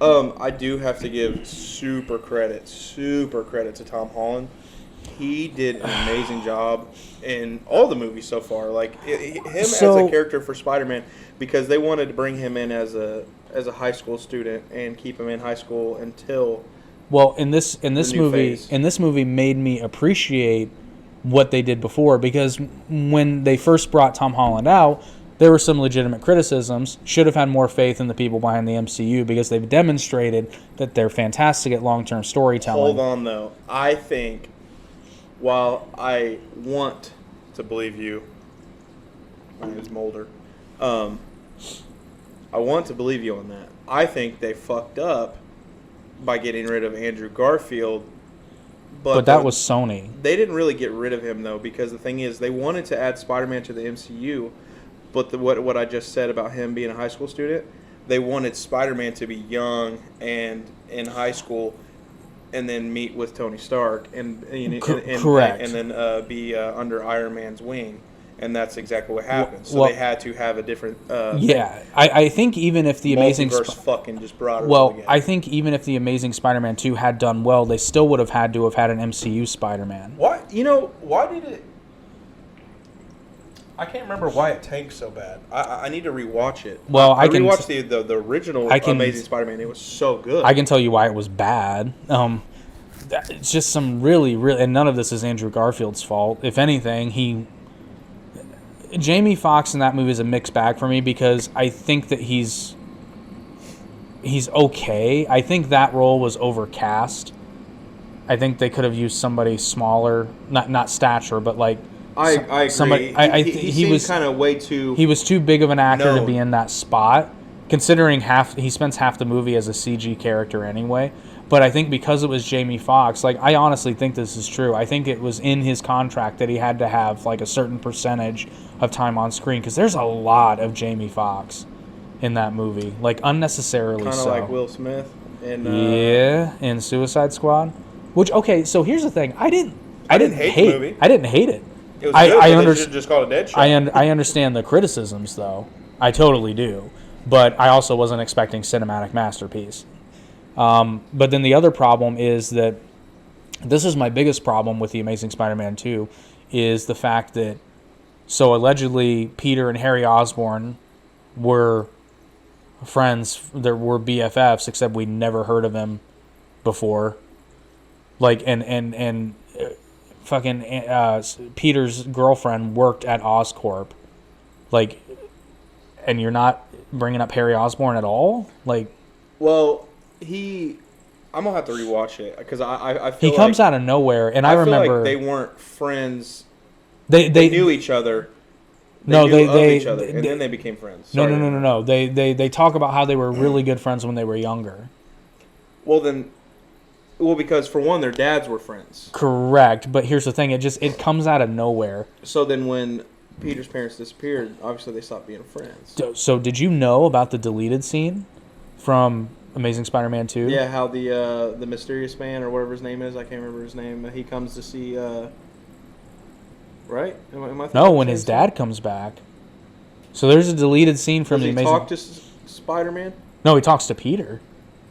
I do have to give super credit to Tom Holland. He did an amazing job in all the movies so far. Like him as a character for Spider-Man, because they wanted to bring him in as a high school student and keep him in high school until. Well, in this movie made me appreciate what they did before, because when they first brought Tom Holland out, there were some legitimate criticisms. Should have had more faith in the people behind the MCU, because they've demonstrated that they're fantastic at long-term storytelling. Hold on, though. I think, while I want to believe you, my name is Mulder, I want to believe you on that. I think they fucked up by getting rid of Andrew Garfield. But that was Sony. They didn't really get rid of him, though, because the thing is, they wanted to add Spider-Man to the MCU, but what I just said about him being a high school student, they wanted Spider-Man to be young and in high school, and then meet with Tony Stark correct, and then be under Iron Man's wing. And that's exactly what happened. So they had to have a different. I think even if the Amazing fucking just brought it up again. I think even if the Amazing Spider-Man 2 had done well, they still would have had to have had an MCU Spider-Man. Why? Why did it? I can't remember why it tanked so bad. I need to rewatch it. Well, I rewatched the original Amazing Spider-Man. It was so good. I can tell you why it was bad. It's just some really, and none of this is Andrew Garfield's fault. If anything, Jamie Foxx in that movie is a mixed bag for me, because I think that he's okay. I think that role was overcast. I think they could have used somebody smaller, not stature, but like I agree. Somebody, he was kind of way too. He was too big of an actor to be in that spot, considering he spends half the movie as a CG character anyway. But I think because it was Jamie Foxx, like, I honestly think this is true. I think it was in his contract that he had to have like a certain percentage of time on screen, because there's a lot of Jamie Foxx in that movie, like unnecessarily. Kind of like Will Smith in Suicide Squad. Which, okay, so here's the thing: I didn't hate the movie. I didn't hate it. It was good, but they should just call it a Deadshot. I understand the criticisms, though. I totally do. But I also wasn't expecting cinematic masterpiece. But then the other problem is that this is my biggest problem with The Amazing Spider-Man 2, is the fact that, so allegedly Peter and Harry Osborn were friends, there were BFFs, except we never heard of them before. Like, and fucking Peter's girlfriend worked at Oscorp. Like, and you're not bringing up Harry Osborn at all? Like, well, I'm gonna have to rewatch it, because I feel he comes out of nowhere, and I remember feel like they weren't friends. They knew each other. They knew of each other, and then they became friends. No. They talk about how they were really good friends when they were younger. Well, because for one, their dads were friends. Correct, but here's the thing: it comes out of nowhere. So then, when Peter's parents disappeared, obviously they stopped being friends. So did you know about the deleted scene from Amazing Spider-Man 2? Yeah, how the mysterious man, or whatever his name is, I can't remember his name, he comes to see, right? Am I no, when his dad comes back. So there's a deleted scene from the Amazing... Does he talk to Spider-Man? No, he talks to Peter.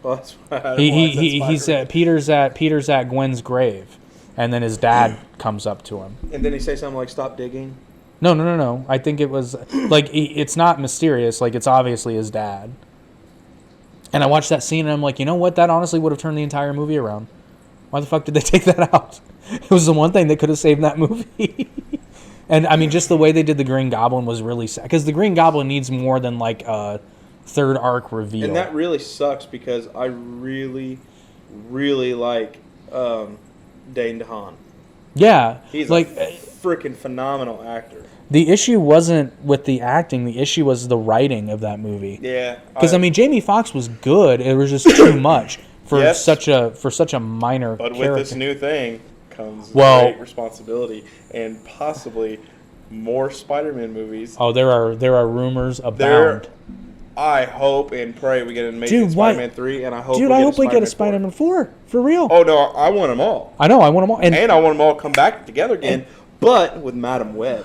Well, that's why he's at Peter's at Gwen's grave, and then his dad comes up to him. And then he say something like, "Stop digging." No. I think it was like, it's not mysterious. Like, it's obviously his dad. And I watched that scene, and I'm like, you know what? That honestly would have turned the entire movie around. Why the fuck did they take that out? It was the one thing that could have saved that movie. And I mean, just the way they did the Green Goblin was really sad, because the Green Goblin needs more than like a third arc reveal. And that really sucks, because I really, really like Dane DeHaan. Yeah, he's like a freaking phenomenal actor. The issue wasn't with the acting; the issue was the writing of that movie. Yeah, because I mean, Jamie Foxx was good. It was just too much for such a minor. But character. With this new thing comes great responsibility, and possibly more Spider-Man movies. Oh, there are rumors abound. I hope and pray we get an Amazing Spider-Man 3, and I hope we get a Spider-Man 4. For real. Oh, no, I want them all. I know, I want them all. And I want them all to come back together again, but with Madam Web.